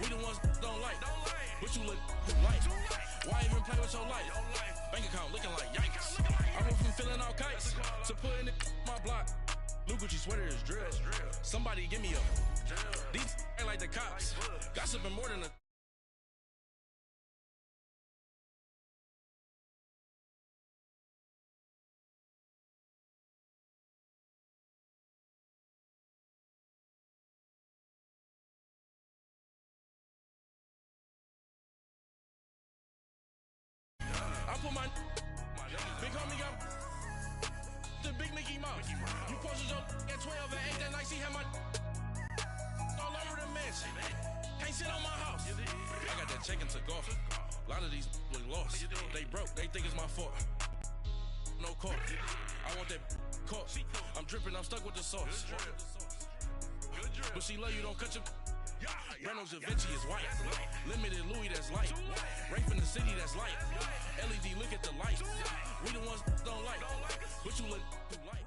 We the ones don't like. But you look like. Why even play with your life? Bank account looking like yikes. I went from feeling all kites to putting it in my block. Blue Gucci sweater is drill. Somebody give me a. These ain't like the cops. Gossiping more than a. I put my big homie got the big Mickey Mouse. You posted your at 12 and 8 that night. She had my all over the mansion. Can't sit on my house. I got that check and took off. A lot of these was lost. They broke. They think it's my fault. No court. I want that court. I'm dripping. I'm stuck with the sauce. But she love you. Don't cut your. Breno Javinci is white. Limited Louis, that's light. Rape in the city, that's light. LED, look at the light. We the ones don't like. But you look like.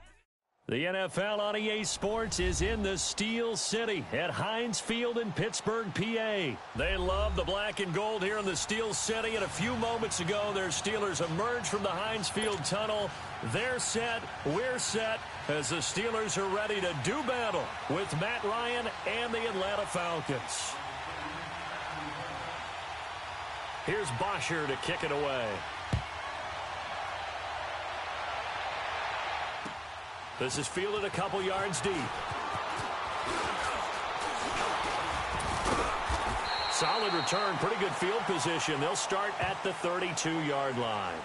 The NFL on EA Sports is in the Steel City at Heinz Field in Pittsburgh, PA. They love the black and gold here in the Steel City, and a few moments ago, their Steelers emerged from the Heinz Field tunnel. They're set, we're set, as the Steelers are ready to do battle with Matt Ryan and the Atlanta Falcons. Here's Bosher to kick it away. This is fielded a couple yards deep. Solid return, pretty good field position. They'll start at the 32-yard line.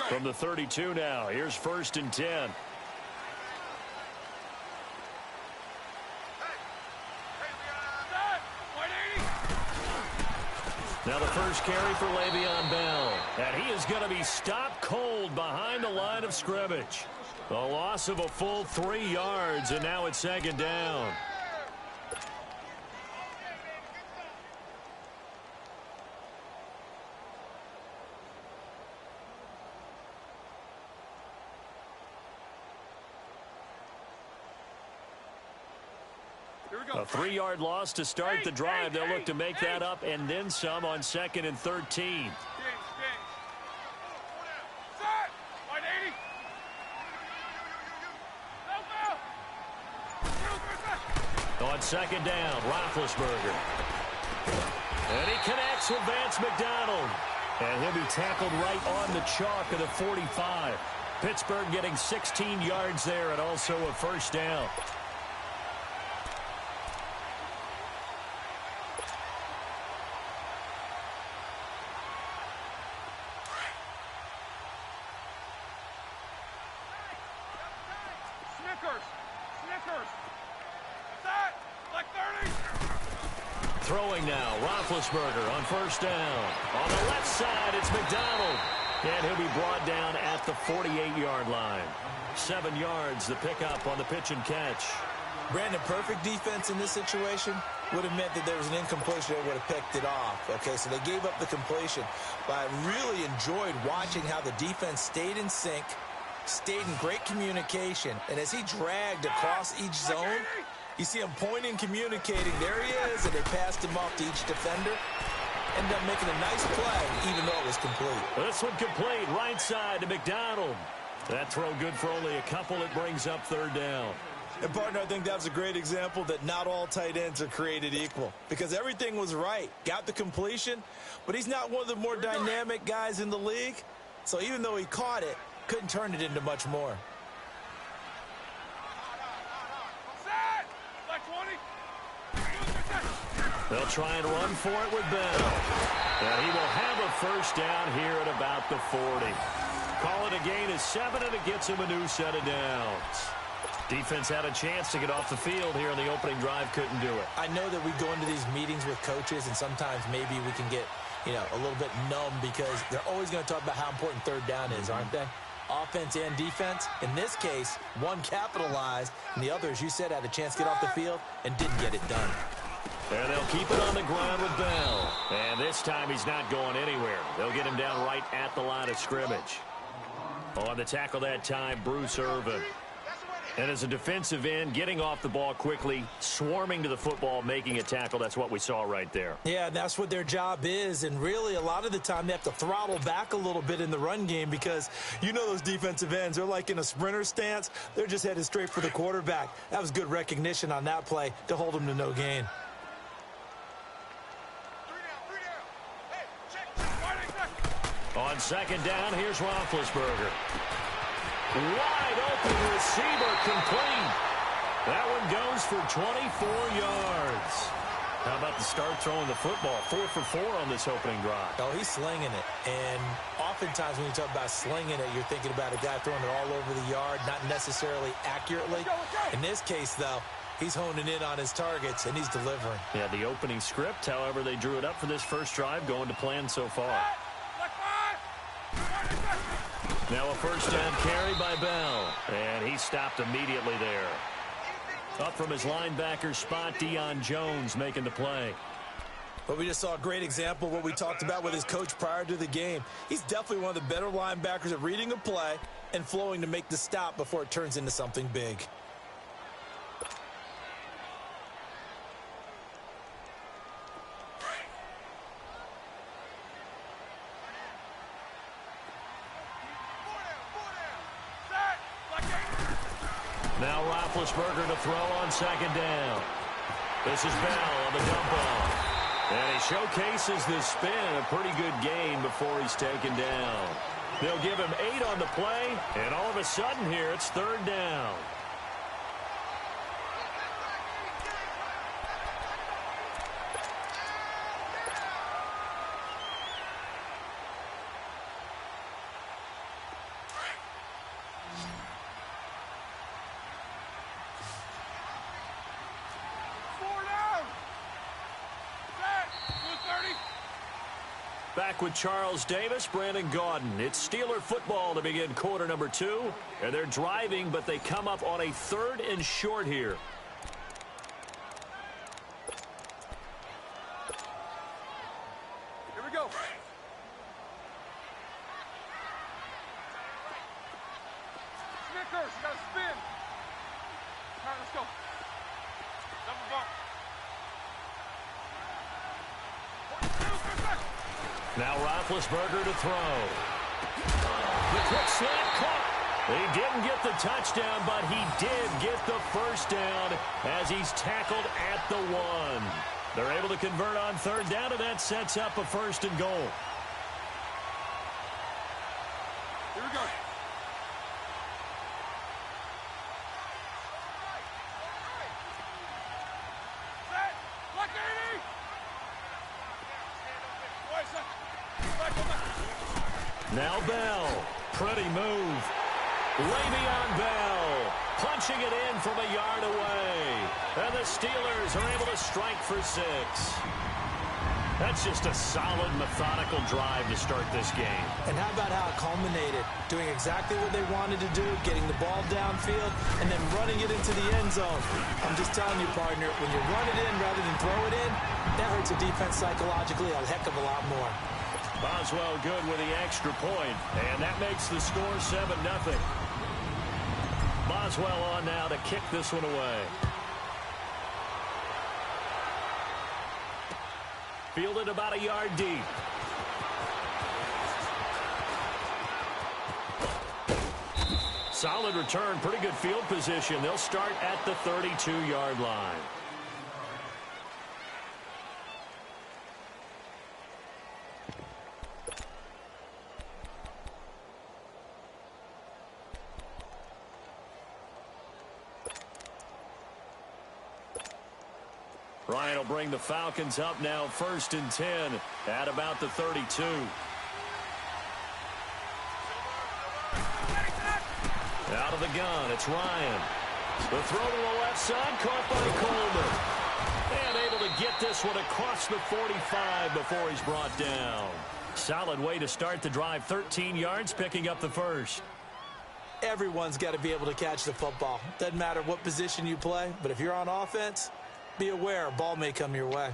From the 32 now, here's 1st and 10. Now the first carry for Le'Veon Bell. And he is going to be stopped cold behind the line of scrimmage. A loss of a full 3 yards, and now it's 2nd down. A 3-yard loss to start the drive. They'll look to make that up and then some on 2nd and 13. On 2nd down, Roethlisberger. And he connects with Vance McDonald. And he'll be tackled right on the chalk of the 45. Pittsburgh getting 16 yards there and also a 1st down. Throwing now, Roethlisberger on 1st down. On the left side, it's McDonald. And he'll be brought down at the 48-yard line. 7 yards, the pickup on the pitch and catch. Brandon, perfect defense in this situation would have meant that there was an incompletion that would have picked it off. Okay, so they gave up the completion. But I really enjoyed watching how the defense stayed in sync, stayed in great communication. And as he dragged across each zone, you see him pointing, communicating. There he is, and they passed him off to each defender. Ended up making a nice play, even though it was complete. This one complete, right side to McDonald. That throw good for only a couple. It brings up third down. And, partner, I think that's a great example that not all tight ends are created equal because everything was right. Got the completion, but he's not one of the more dynamic guys in the league. So even though he caught it, couldn't turn it into much more. They'll try and run for it with Bell. And he will have a first down here at about the 40. Call it a gain of 7, and it gets him a new set of downs. Defense had a chance to get off the field here on the opening drive, couldn't do it. I know that we go into these meetings with coaches, and sometimes maybe we can get, a little bit numb because they're always going to talk about how important third down is, aren't they? Offense and defense. In this case, one capitalized, and the other, as you said, had a chance to get off the field and didn't get it done. And they'll keep it on the ground with Bell. And this time he's not going anywhere. They'll get him down right at the line of scrimmage. On the tackle that time, Bruce Irvin. And as a defensive end, getting off the ball quickly, swarming to the football, making a tackle, that's what we saw right there. Yeah, that's what their job is. And really, a lot of the time, they have to throttle back a little bit in the run game because those defensive ends, they're like in a sprinter stance. They're just headed straight for the quarterback. That was good recognition on that play to hold him to no gain. On second down, here's Roethlisberger. Wide open receiver complete. That one goes for 24 yards. How about the start throwing the football? 4 for 4 on this opening drive. Oh, he's slinging it. And oftentimes when you talk about slinging it, you're thinking about a guy throwing it all over the yard, not necessarily accurately. In this case, though, he's honing in on his targets, and he's delivering. Yeah, the opening script, however, they drew it up for this first drive, going to plan so far. Now a first down carry by Bell, and he stopped immediately there. Up from his linebacker spot, Deion Jones making the play. But we just saw a great example of what we talked about with his coach prior to the game. He's definitely one of the better linebackers at reading a play and flowing to make the stop before it turns into something big. Now Roethlisberger to throw on second down. This is Bell on the dump off. And he showcases the spin, a pretty good gain before he's taken down. They'll give him 8 on the play, and all of a sudden here it's third down. Back with Charles Davis, Brandon Gaudin. It's Steeler football to begin quarter number 2. And they're driving, but they come up on a 3rd and short here. Here we go. Snickers, you got to spin. All right, let's go. Double bump. Now Roethlisberger to throw. The quick slant caught. He didn't get the touchdown, but he did get the first down as he's tackled at the 1. They're able to convert on third down, and that sets up a 1st and goal. Here we go. Now Bell, pretty move. Le'Veon Bell, punching it in from a yard away. And the Steelers are able to strike for 6. That's just a solid, methodical drive to start this game. And how about how it culminated? Doing exactly what they wanted to do, getting the ball downfield, and then running it into the end zone. I'm just telling you, partner, when you run it in rather than throw it in, that hurts a defense psychologically a heck of a lot more. Boswell good with the extra point, and that makes the score 7-0. Boswell on now to kick this one away. Fielded about a yard deep. Solid return, pretty good field position. They'll start at the 32-yard line. Ryan will bring the Falcons up now 1st and 10 at about the 32. Out of the gun, it's Ryan. The throw to the left side, caught by Coleman. And able to get this one across the 45 before he's brought down. Solid way to start the drive, 13 yards, picking up the first. Everyone's got to be able to catch the football. Doesn't matter what position you play, but if you're on offense, be aware a ball may come your way.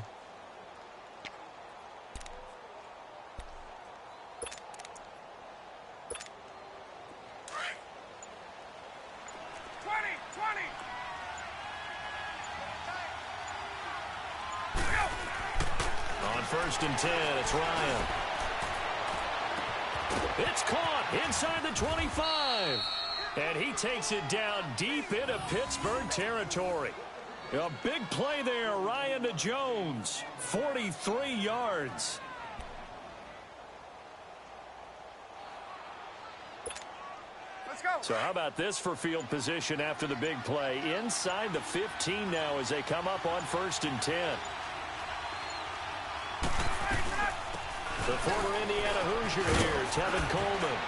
On 1st and 10, it's Ryan. It's caught inside the 25. And he takes it down deep into Pittsburgh territory. A big play there, Ryan to Jones, 43 yards. Let's go. So how about this for field position after the big play? Inside the 15 now as they come up on 1st and 10. The former Indiana Hoosier here, Tevin Coleman.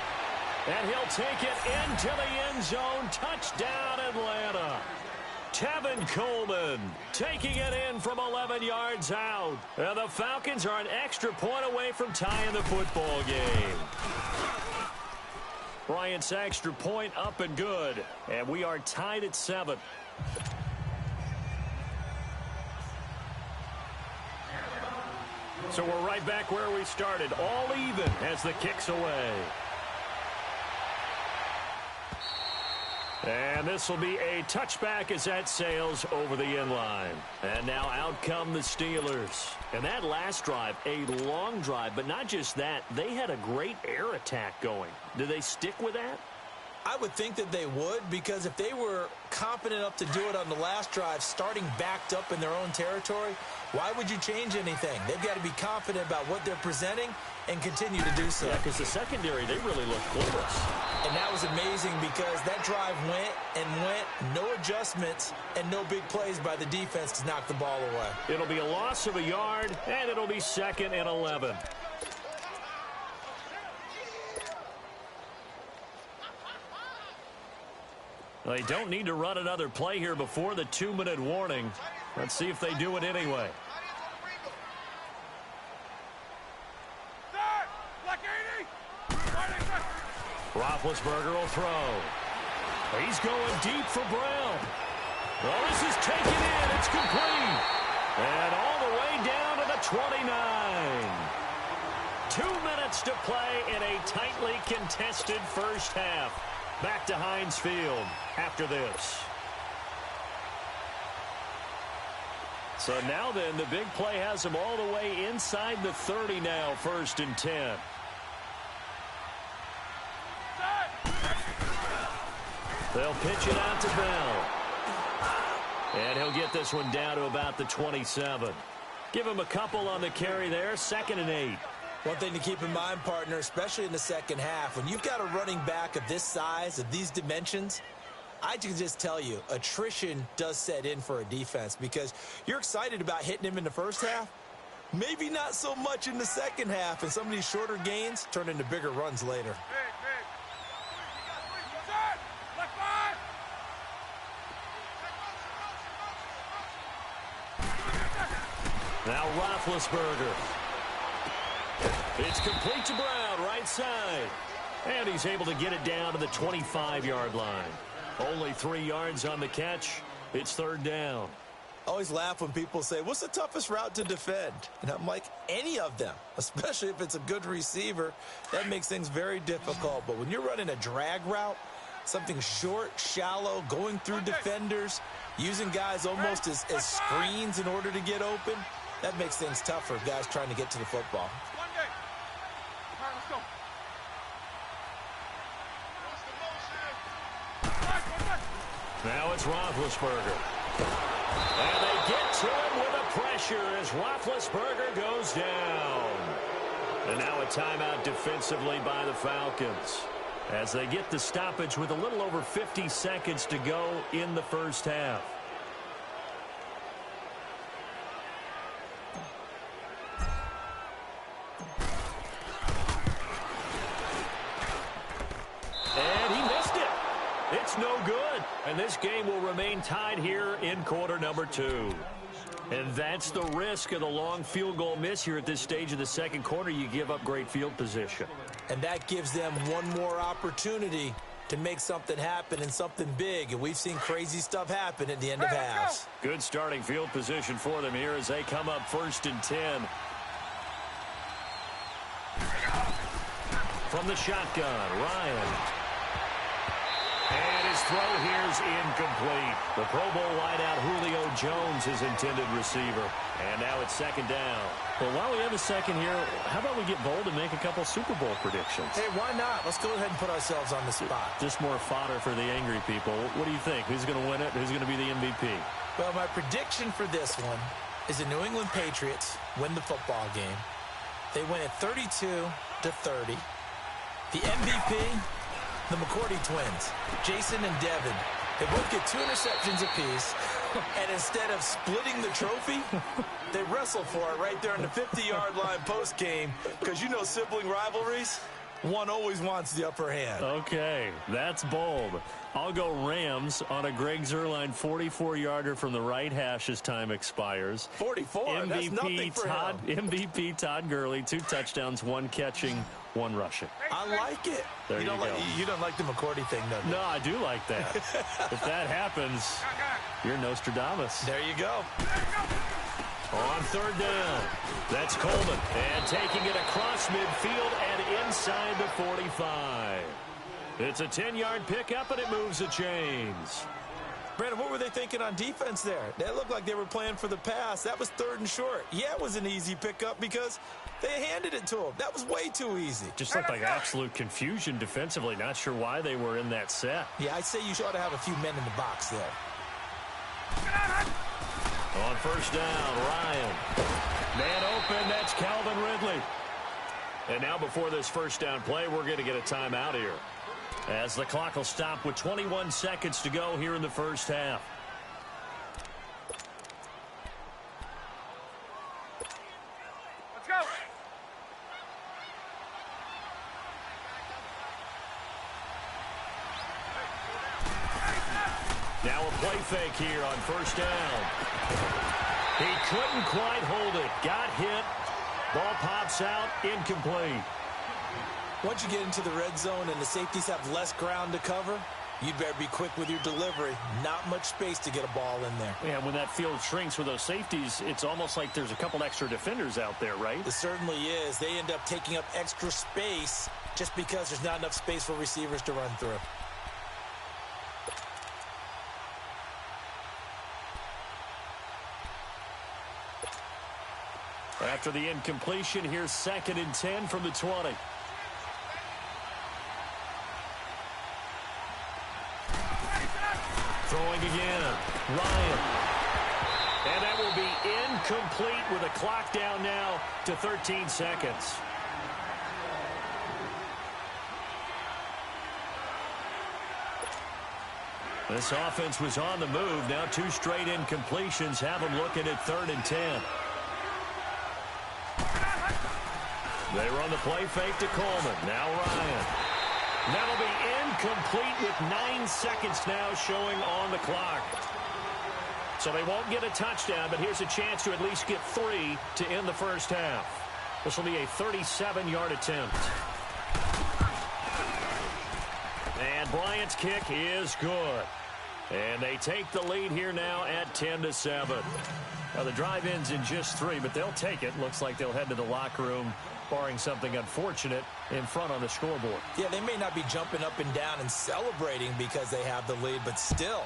And he'll take it into the end zone. Touchdown, Atlanta. Tevin Coleman taking it in from 11 yards out. And the Falcons are an extra point away from tying the football game. Bryant's extra point up and good. And we are tied at 7. So we're right back where we started. All even as the kick's away. And this will be a touchback as that sails over the end line. And now out come the Steelers. And that last drive, a long drive, but not just that. They had a great air attack going. Do they stick with that? I would think that they would, because if they were confident enough to do it on the last drive, starting backed up in their own territory, why would you change anything? They've got to be confident about what they're presenting and continue to do so. Yeah, because the secondary, they really look clueless. And that was amazing because that drive went and went, no adjustments and no big plays by the defense to knock the ball away. It'll be a loss of a yard, and it'll be 2nd and 11. They don't need to run another play here before the 2-minute warning. Let's see if they do it anyway. Roethlisberger will throw. He's going deep for Brown. Well, this is taken in. It's complete. And all the way down to the 29. 2 minutes to play in a tightly contested first half. Back to Heinz Field after this. So now then, the big play has them all the way inside the 30 now, 1st and 10. They'll pitch it out to Bell. And he'll get this one down to about the 27. Give him a couple on the carry there, 2nd and 8. One thing to keep in mind, partner, especially in the second half, when you've got a running back of this size, of these dimensions, I can just tell you, attrition does set in for a defense because you're excited about hitting him in the first half. Maybe not so much in the second half, and some of these shorter gains turn into bigger runs later. Now Roethlisberger. It's complete to Brown, right side. And he's able to get it down to the 25-yard line. Only 3 yards on the catch. It's 3rd down. I always laugh when people say, what's the toughest route to defend? And I'm like, any of them, especially if it's a good receiver. That makes things very difficult. But when you're running a drag route, something short, shallow, going through defenders, using guys almost as screens in order to get open, that makes things tough for guys trying to get to the football. Now it's Roethlisberger. And they get to him with a pressure as Roethlisberger goes down. And now a timeout defensively by the Falcons as they get the stoppage with a little over 50 seconds to go in the first half. And he missed it. It's no good. And this game will remain tied here in quarter number 2. And that's the risk of the long field goal miss here at this stage of the second quarter. You give up great field position. And that gives them one more opportunity to make something happen and something big. And we've seen crazy stuff happen at the end of halves. Good starting field position for them here as they come up 1st and 10. From the shotgun, Ryan. And his throw here's incomplete. The Pro Bowl wideout Julio Jones, his intended receiver. And now it's 2nd down. Well, while we have a second here, how about we get bold and make a couple Super Bowl predictions? Hey, why not? Let's go ahead and put ourselves on the spot. Just more fodder for the angry people. What do you think? Who's going to win it? Who's going to be the MVP? Well, my prediction for this one is the New England Patriots win the football game. They win it 32-30. The MVP, the McCourty twins, Jason and Devin. They both get 2 interceptions apiece, and instead of splitting the trophy, they wrestle for it right there on the 50-yard line post-game, because you know sibling rivalries, one always wants the upper hand. Okay, that's bold. I'll go Rams on a Greg Zuerlein 44-yarder from the right hash as time expires. 44, that's nothing for him. MVP Todd Gurley, 2 touchdowns, 1 catching, 1 rushing. I like it. There you go. You don't like the McCourty thing, though? No, I do like that. If that happens, you're Nostradamus. There you go. On 3rd down, that's Coleman. And taking it across midfield and inside the 45. It's a 10-yard pickup, and it moves the chains. Brandon, what were they thinking on defense there? They looked like they were playing for the pass. That was 3rd and short. Yeah, it was an easy pickup because they handed it to him. That was way too easy. Just looked like absolute confusion defensively. Not sure why they were in that set. Yeah, I'd say you ought to have a few men in the box there. On 1st down, Ryan. Man open, that's Calvin Ridley. And now before this 1st down play, we're going to get a timeout here, as the clock will stop with 21 seconds to go here in the first half. Let's go. Now a play fake here on 1st down. He couldn't quite hold it. Got hit. Ball pops out. Incomplete. Once you get into the red zone and the safeties have less ground to cover, you'd better be quick with your delivery. Not much space to get a ball in there. Yeah, when that field shrinks with those safeties, it's almost like there's a couple extra defenders out there, right? It certainly is. They end up taking up extra space just because there's not enough space for receivers to run through. After the incompletion, here's 2nd and 10 from the 20. Throwing again, Ryan. And that will be incomplete with a clock down now to 13 seconds. This offense was on the move. Now 2 straight incompletions have them looking at 3rd and 10. They run the play fake to Coleman. Now Ryan. That'll be incomplete with 9 seconds now showing on the clock. So they won't get a touchdown, but here's a chance to at least get 3 to end the first half. This will be a 37-yard attempt. And Bryant's kick is good. And they take the lead here now at 10-7. Now the drive ends in just 3, but they'll take it. Looks like they'll head to the locker room, barring something unfortunate, in front on the scoreboard. Yeah, they may not be jumping up and down and celebrating because they have the lead, but still,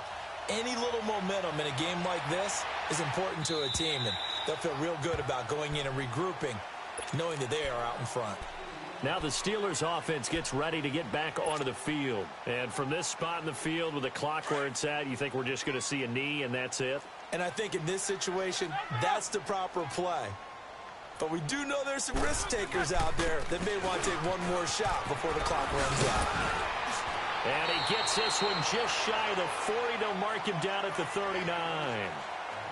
any little momentum in a game like this is important to a team, and they'll feel real good about going in and regrouping, knowing that they are out in front. Now the Steelers offense gets ready to get back onto the field. And from this spot in the field with the clock where it's at, you think we're just going to see a knee and that's it? And I think in this situation, that's the proper play. But we do know there's some risk takers out there that may want to take one more shot before the clock runs out. And he gets this one just shy of the 40. They'll mark him down at the 39.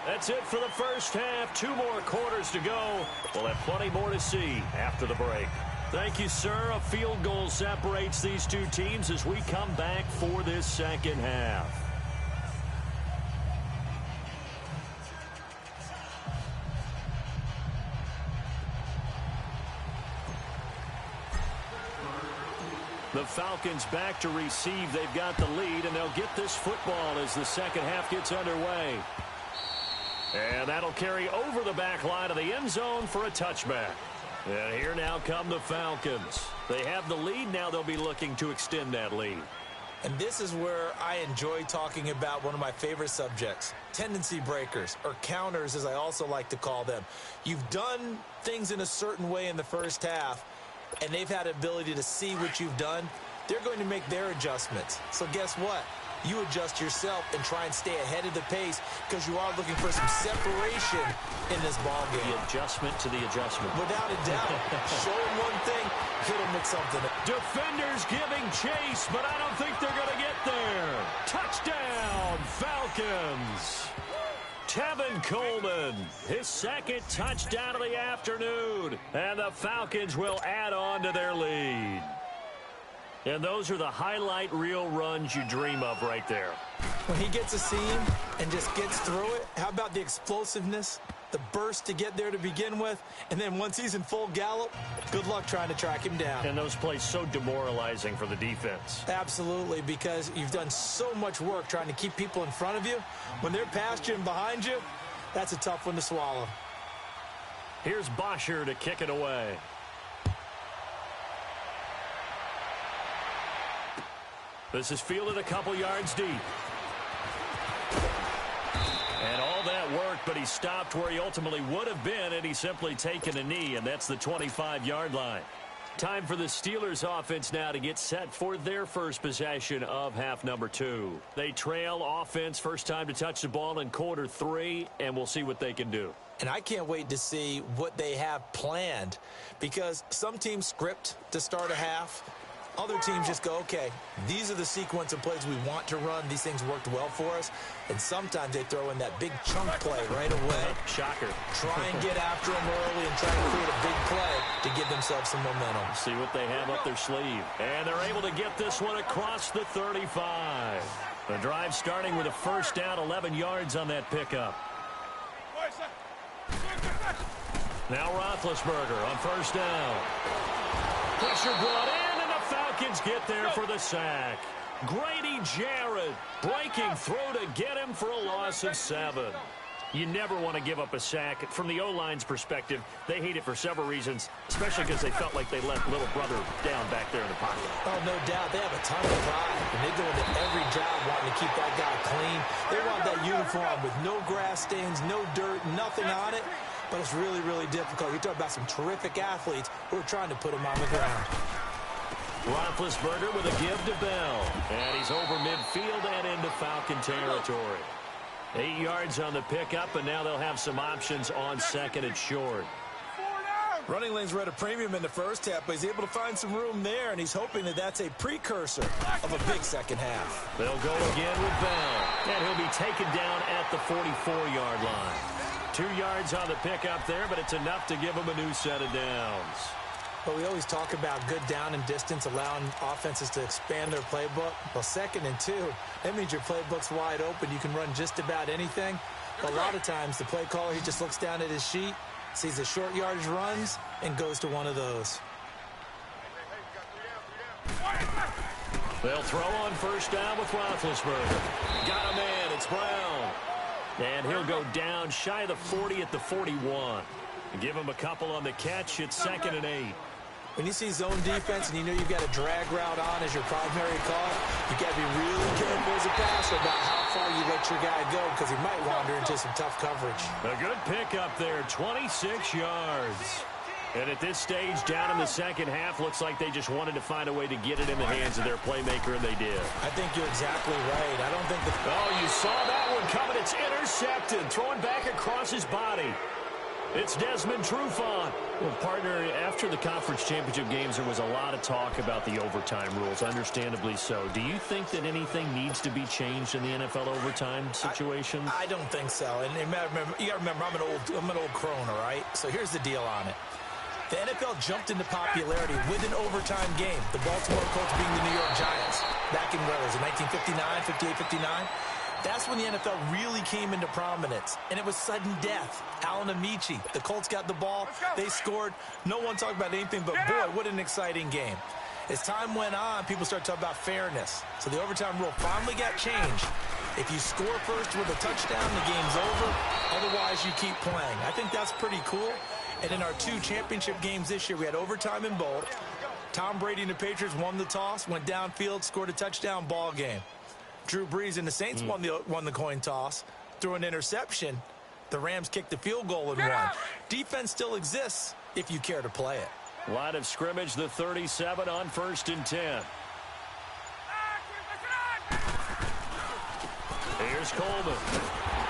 That's it for the first half. 2 more quarters to go. We'll have plenty more to see after the break. Thank you, sir. A field goal separates these two teams as we come back for this second half. The Falcons back to receive. They've got the lead, and they'll get this football as the second half gets underway. And that'll carry over the back line of the end zone for a touchback. And here now come the Falcons. They have the lead. Now they'll be looking to extend that lead. And this is where I enjoy talking about one of my favorite subjects, tendency breakers, or counters as I also like to call them. You've done things in a certain way in the first half, and they've had the ability to see what you've done. They're going to make their adjustments. So guess what? You adjust yourself and try and stay ahead of the pace because you are looking for some separation in this ball game. The adjustment to the adjustment. Without a doubt. Show them one thing, hit them with something. Defenders giving chase, but I don't think they're going to get there. Touchdown, Falcons. Tevin Coleman, his second touchdown of the afternoon. And the Falcons will add on to their lead. And those are the highlight reel runs you dream of right there. When he gets a seam and just gets through it, how about the explosiveness, the burst to get there to begin with, and then once he's in full gallop, good luck trying to track him down. And those plays so demoralizing for the defense. Absolutely, because you've done so much work trying to keep people in front of you. When they're past you and behind you, that's a tough one to swallow. Here's Bosher to kick it away. This is fielded a couple yards deep. And all that work, but he stopped where he ultimately would have been, and he's simply taken a knee, and that's the 25-yard line. Time for the Steelers offense now to get set for their first possession of half number 2. They trail offense, first time to touch the ball in quarter 3, and we'll see what they can do. And I can't wait to see what they have planned, because some teams script to start a half. Other teams just go, okay, these are the sequence of plays we want to run. These things worked well for us. And sometimes they throw in that big chunk play right away. Shocker. Try and get after them early and try to create a big play to give themselves some momentum. See what they have up their sleeve. And they're able to get this one across the 35. The drive starting with a first down, 11 yards on that pickup. Now Roethlisberger on first down. Pressure brought in. Falcons get there for the sack. Grady Jarrett breaking through to get him for a loss of 7. You never want to give up a sack. From the O-line's perspective, they hate it for several reasons, especially because they felt like they let little brother down back there in the pocket. Oh, no doubt. They have a ton of pride, and they go into every job wanting to keep that guy clean. They want that uniform with no grass stains, no dirt, nothing on it. But it's really, really difficult. You're talking about some terrific athletes who are trying to put him on the ground. Roethlisberger with a give to Bell. And he's over midfield and into Falcon territory. 8 yards on the pickup, and now they'll have some options on second and short. Running lanes were at a premium in the first half, but he's able to find some room there, and he's hoping that that's a precursor of a big second half. They'll go again with Bell, and he'll be taken down at the 44-yard line. 2 yards on the pickup there, but it's enough to give him a new set of downs. But we always talk about good down and distance, allowing offenses to expand their playbook. Well, 2nd and 2, that means your playbook's wide open. You can run just about anything. But a lot of times, the play caller, he just looks down at his sheet, sees the short yardage runs, and goes to one of those. They'll throw on first down with Roethlisberger. Got a man, it's Brown. And he'll go down shy of the 40 at the 41. Give him a couple on the catch. It's 2nd and 8. When you see zone defense and you know you've got a drag route on as your primary call, you've got to be really careful as a passer about how far you let your guy go because he might wander into some tough coverage. A good pickup there, 26 yards. And at this stage, down in the second half, looks like they just wanted to find a way to get it in the hands of their playmaker, and they did. I think you're exactly right. I don't think the... Oh, you saw that one coming. It's intercepted. Throwing back across his body. It's Desmond Trufant. Well, partner, after the conference championship games, there was a lot of talk about the overtime rules, understandably so. Do you think that anything needs to be changed in the NFL overtime situation? I don't think so. And you got to remember, I'm an old crone, all right? So here's the deal on it. The NFL jumped into popularity with an overtime game. The Baltimore Colts being the New York Giants. Back in, where was it, 1959, 58, 59? That's when the NFL really came into prominence, and it was sudden death. Alan Amici, the Colts got the ball, they scored. No one talked about anything but, boy, what an exciting game. As time went on, people started talking about fairness. So the overtime rule finally got changed. If you score first with a touchdown, the game's over. Otherwise, you keep playing. I think that's pretty cool. And in our 2 championship games this year, we had overtime in both. Tom Brady and the Patriots won the toss, went downfield, scored a touchdown, ball game. Drew Brees and the Saints won the coin toss, threw an interception. The Rams kicked the field goal and won. Defense still exists if you care to play it. Line of scrimmage, the 37 on 1st and 10. Here's Coleman.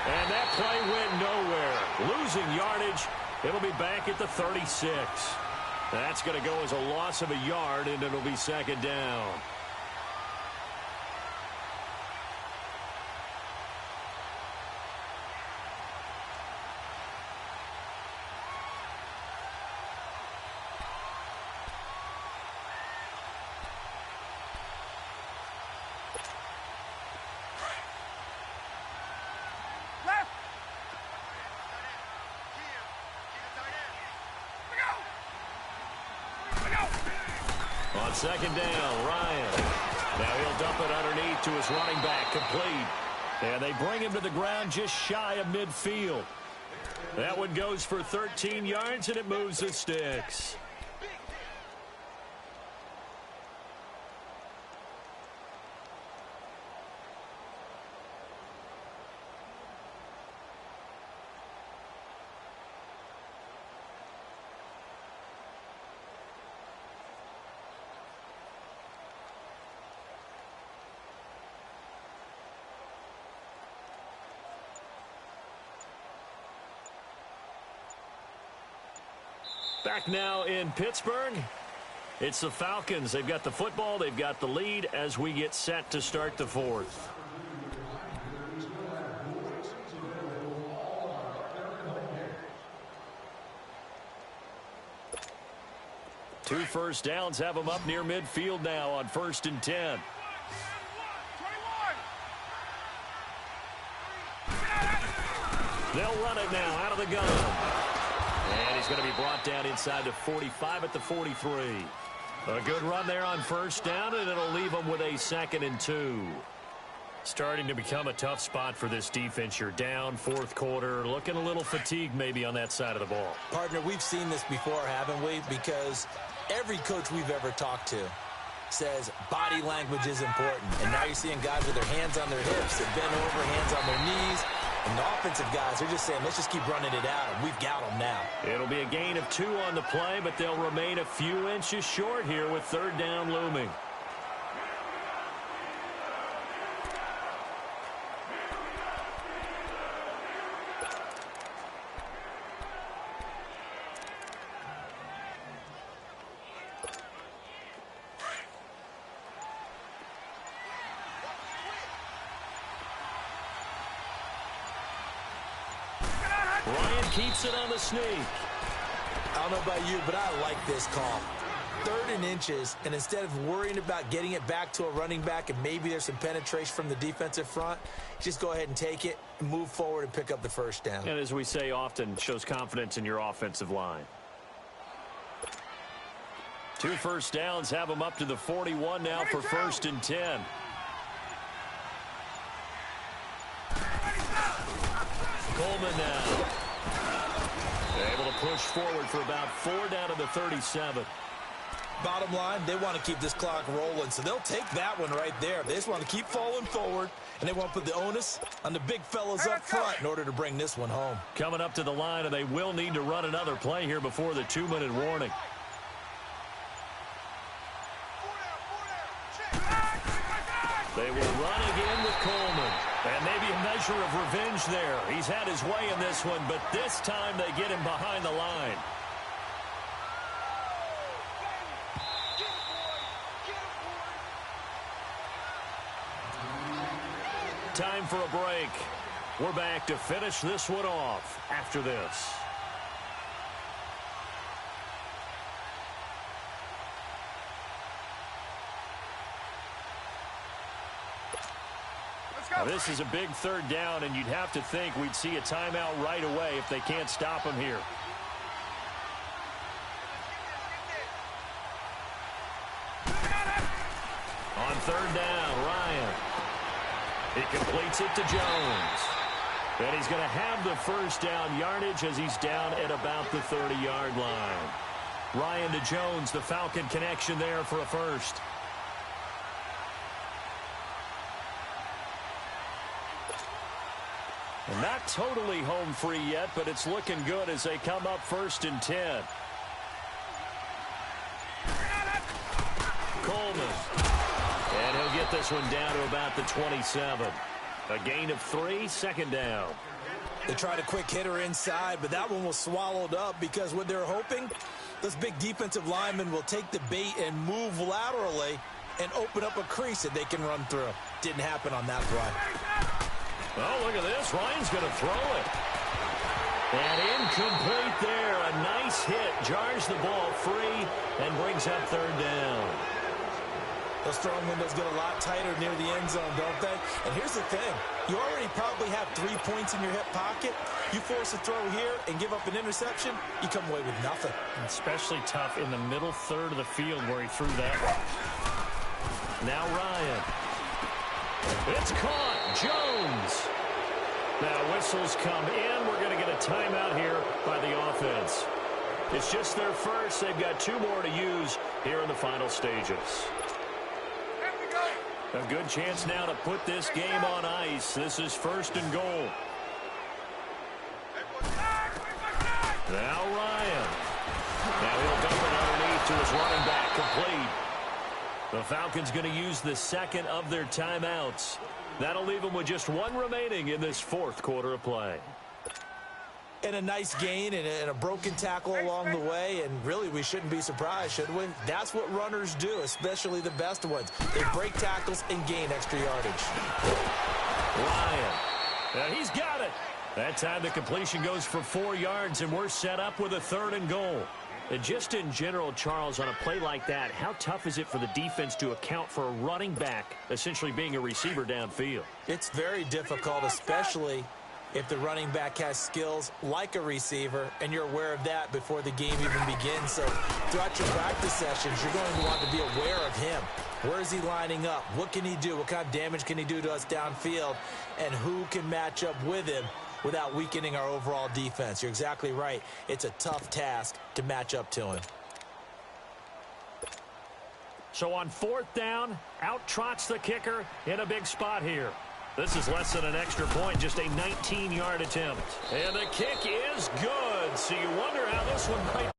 And that play went nowhere. Losing yardage. It'll be back at the 36. That's going to go as a loss of a yard, and it'll be 2nd down. On 2nd down, Ryan. Now he'll dump it underneath to his running back, complete. And they bring him to the ground just shy of midfield. That one goes for 13 yards, and it moves the sticks. Back now in Pittsburgh. It's the Falcons. They've got the football. They've got the lead as we get set to start the 4th. Two first downs have them up near midfield now on 1st and 10. They'll run it now out of the gun. And he's going to be brought down inside the 45 at the 43. A good run there on 1st down, and it'll leave them with a 2nd and 2. Starting to become a tough spot for this defense. You're down 4th quarter, looking a little fatigued maybe on that side of the ball. Partner, we've seen this before, haven't we? Because every coach we've ever talked to says body language is important. And now you're seeing guys with their hands on their hips, that bend over, hands on their knees. And the offensive guys are just saying, let's just keep running it out, and we've got them now. It'll be a gain of 2 on the play, but they'll remain a few inches short here with 3rd down looming. Ryan keeps it on the sneak. I don't know about you, but I like this call. 3rd and inches, and instead of worrying about getting it back to a running back and maybe there's some penetration from the defensive front, just go ahead and take it, move forward, and pick up the 1st down. And as we say often, shows confidence in your offensive line. 2 first downs have them up to the 41 now for 1st and 10. Coleman now. Able to push forward for about 4 down to the 37. Bottom line, they want to keep this clock rolling, so they'll take that one right there. They just want to keep falling forward, and they want to put the onus on the big fellas up front in order to bring this one home. Coming up to the line, and they will need to run another play here before the 2-minute warning. They will run again with Coleman. And maybe a measure of revenge there. He's had his way in this one, but this time they get him behind the line. Time for a break. We're back to finish this one off after this. Now, this is a big third down, and you'd have to think we'd see a timeout right away if they can't stop him here. On third down, Ryan. He completes it to Jones. And he's going to have the first down yardage as he's down at about the 30-yard line. Ryan to Jones, the Falcon connection there for a first. And not totally home free yet, but it's looking good as they come up 1st and 10. Coleman. And he'll get this one down to about the 27. A gain of 3, 2nd down. They tried a quick hitter inside, but that one was swallowed up because what they're hoping, this big defensive lineman will take the bait and move laterally and open up a crease that they can run through. Didn't happen on that play. Oh, look at this. Ryan's going to throw it. And incomplete there. A nice hit. Jars the ball free and brings up 3rd down. Those throwing windows get a lot tighter near the end zone, don't they? And here's the thing. You already probably have 3 points in your hip pocket. You force a throw here and give up an interception, you come away with nothing. Especially tough in the middle third of the field where he threw that one. Now Ryan. It's caught. Jones. Now whistles come in. We're going to get a timeout here by the offense. It's just their first. They've got 2 more to use here in the final stages. A good chance now to put this game on ice. This is 1st and goal. Now Ryan. Now he'll dump it underneath to his running back, complete. The Falcons going to use the 2nd of their timeouts. That'll leave them with just 1 remaining in this 4th quarter of play. And a nice gain and a broken tackle along the way, and really we shouldn't be surprised, should we? That's what runners do, especially the best ones. They break tackles and gain extra yardage. Ryan. Now he's got it. That time the completion goes for 4 yards, and we're set up with a 3rd and goal. And just in general, Charles, on a play like that, how tough is it for the defense to account for a running back essentially being a receiver downfield? It's very difficult, especially if the running back has skills like a receiver, and you're aware of that before the game even begins. So throughout your practice sessions, you're going to want to be aware of him. Where is he lining up? What can he do? What kind of damage can he do to us downfield? And who can match up with him without weakening our overall defense? You're exactly right. It's a tough task to match up to him. So on 4th down, out trots the kicker in a big spot here. This is less than an extra point, just a 19-yard attempt. And the kick is good. So you wonder how this one might